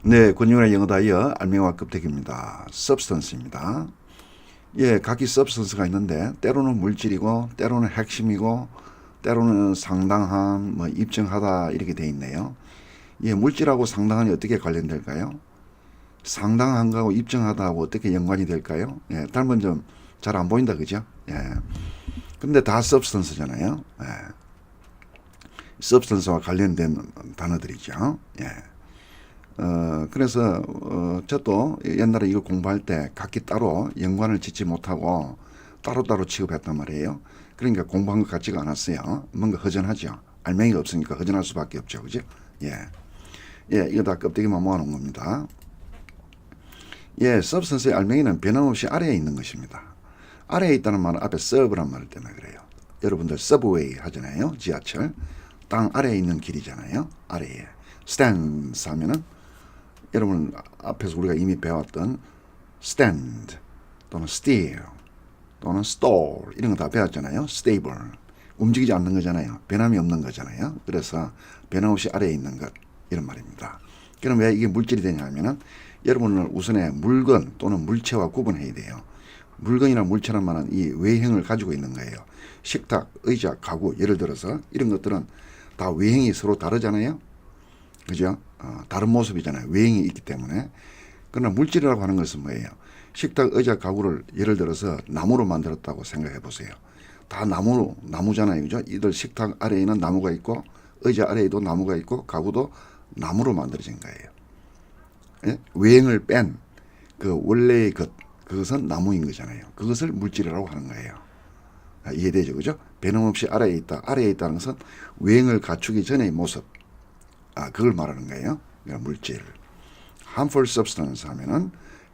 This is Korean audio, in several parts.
네, 권유원의 영어 다이어 알맹이와 껍데기입니다. substance입니다. 예, 각기 substance가 있는데 때로는 물질이고 때로는 핵심이고 때로는 상당한 뭐 입증하다 이렇게 돼 있네요. 예, 물질하고 상당한이 어떻게 관련될까요? 상당한 거하고 입증하다하고 어떻게 연관이 될까요? 예, 닮은 점 잘 안 보인다 그죠? 예. 근데 다 substance잖아요. 예. substance와 관련된 단어들이죠. 예. 그래서, 저도 옛날에 이거 공부할 때 각기 따로 연관을 짓지 못하고 따로따로 취급했단 말이에요. 그러니까 공부한 것 같지가 않았어요. 뭔가 허전하죠. 알맹이가 없으니까 허전할 수밖에 없죠. 그죠? 예. 예, 이거 다 껍데기만 모아놓은 겁니다. 예, substance의 알맹이는 변함없이 아래에 있는 것입니다. 아래에 있다는 말은 앞에 sub란 말 때문에 그래요. 여러분들 subway 하잖아요. 지하철. 땅 아래에 있는 길이잖아요. 아래에. stands 하면은 여러분 앞에서 우리가 이미 배웠던 stand 또는 steer 또는 store 이런 거 다 배웠잖아요. stable 움직이지 않는 거잖아요. 변함이 없는 거잖아요. 그래서 변함없이 아래에 있는 것 이런 말입니다. 그럼 왜 이게 물질이 되냐 하면은 여러분은 우선에 물건 또는 물체와 구분해야 돼요. 물건이나 물체란 말은 이 외형을 가지고 있는 거예요. 식탁, 의자, 가구 예를 들어서 이런 것들은 다 외형이 서로 다르잖아요. 그죠? 다른 모습이잖아요. 외형이 있기 때문에. 그러나 물질이라고 하는 것은 뭐예요? 식탁, 의자, 가구를 예를 들어서 나무로 만들었다고 생각해 보세요. 다 나무잖아요. 그죠? 이들 식탁 아래에는 나무가 있고, 의자 아래에도 나무가 있고, 가구도 나무로 만들어진 거예요. 예? 외형을 뺀 그 원래의 그것은 나무인 거잖아요. 그것을 물질이라고 하는 거예요. 이해되죠? 그죠? 변함없이 아래에 있다. 아래에 있다는 것은 외형을 갖추기 전의 모습. 그걸 말하는 거예요. 그러니까 물질. harmful substance 하면은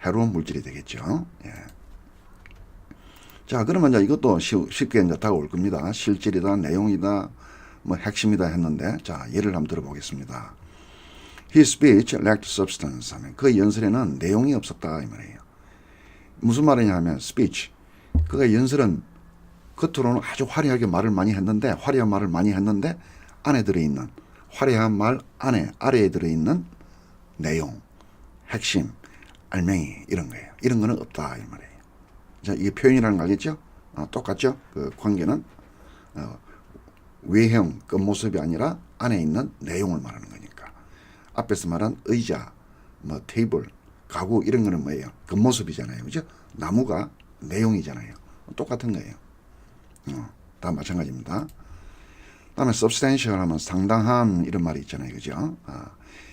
해로운 물질이 되겠죠. 예. 자, 그러면 이제 이것도 쉽게 이제 다가올 겁니다. 실질이다, 내용이다, 뭐 핵심이다 했는데, 자, 예를 한번 들어보겠습니다. His speech lacked substance 하면 그 연설에는 내용이 없었다 이 말이에요. 무슨 말이냐 하면 speech. 그가 연설은 겉으로는 아주 화려하게 말을 많이 했는데, 화려한 말을 많이 했는데 안에 들어있는 화려한 말 안에 아래에 들어있는 내용, 핵심, 알맹이 이런 거예요. 이런 거는 없다 이 말이에요. 자, 이게 표현이라는 거 알겠죠? 똑같죠? 그 관계는 외형, 겉모습이 아니라 안에 있는 내용을 말하는 거니까. 앞에서 말한 의자, 뭐 테이블, 가구 이런 거는 뭐예요? 겉모습이잖아요. 그죠? 나무가 내용이잖아요. 똑같은 거예요. 다 마찬가지입니다. 다음에 substantial 하면 상당한 이런 말이 있잖아요. 그죠?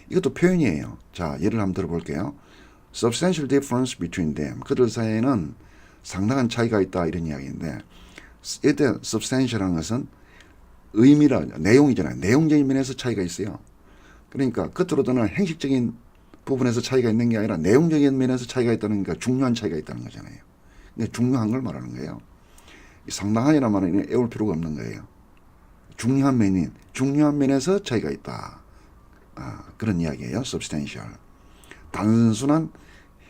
이것도 표현이에요. 자, 예를 한번 들어볼게요. substantial difference between them. 그들 사이에는 상당한 차이가 있다 이런 이야기인데 이때 substantial한 것은 의미라 내용이잖아요. 내용적인 면에서 차이가 있어요. 그러니까 겉으로는 행식적인 부분에서 차이가 있는 게 아니라 내용적인 면에서 차이가 있다는 게 중요한 차이가 있다는 거잖아요. 근데 중요한 걸 말하는 거예요. 상당한이라는 말은 애울 필요가 없는 거예요. 중요한 면에서 차이가 있다. 그런 이야기예요. substantial. 단순한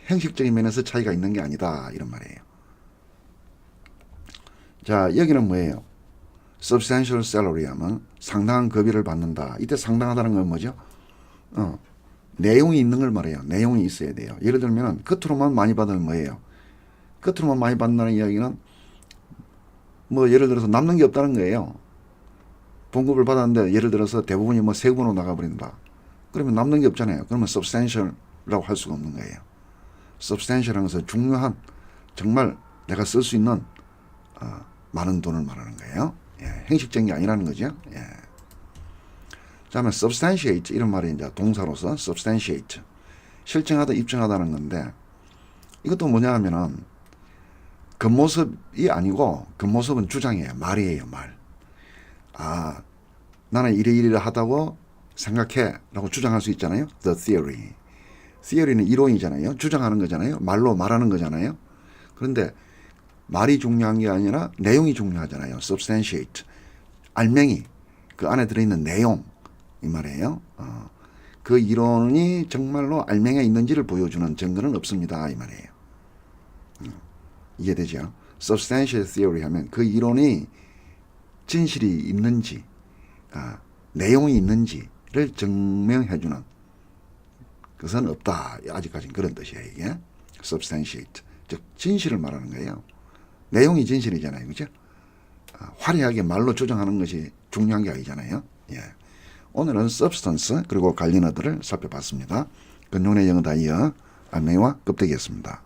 형식적인 면에서 차이가 있는 게 아니다. 이런 말이에요. 자, 여기는 뭐예요? substantial salary 하면 상당한 급여를 받는다. 이때 상당하다는 건 뭐죠? 내용이 있는 걸 말해요. 내용이 있어야 돼요. 예를 들면 겉으로만 많이 받으면 뭐예요? 겉으로만 많이 받는다는 이야기는 뭐 예를 들어서 남는 게 없다는 거예요. 봉급을 받았는데 예를 들어서 대부분이 뭐 세금으로 나가버린다. 그러면 남는 게 없잖아요. 그러면 substantial라고 할 수가 없는 거예요. substantial한 것은 중요한 정말 내가 쓸 수 있는 많은 돈을 말하는 거예요. 예, 형식적인 게 아니라는 거죠. 예. 다음에 substantiate 이런 말이 이제 동사로서 substantiate 실증하다 입증하다는 건데 이것도 뭐냐 하면은 겉모습이 아니고 겉모습은 주장이에요. 말이에요. 말. 나는 이러이러하다고 생각해 라고 주장할 수 있잖아요. The theory. theory는 이론이잖아요. 주장하는 거잖아요. 말로 말하는 거잖아요. 그런데 말이 중요한 게 아니라 내용이 중요하잖아요. substantiate. 알맹이. 그 안에 들어있는 내용. 이 말이에요. 그 이론이 정말로 알맹이가 있는지를 보여주는 증거는 없습니다. 이 말이에요. 이해되죠? substantial theory 하면 그 이론이 진실이 있는지, 내용이 있는지를 증명해주는 그것은 없다. 아직까지는 그런 뜻이에요. 이게 substantiate, 즉 진실을 말하는 거예요. 내용이 진실이잖아요, 그죠? 화려하게 말로 조정하는 것이 중요한 게 아니잖아요. 예. 오늘은 substance 그리고 관련어들을 살펴봤습니다. 근용의 영어 다이어 안내와 껍데기였습니다.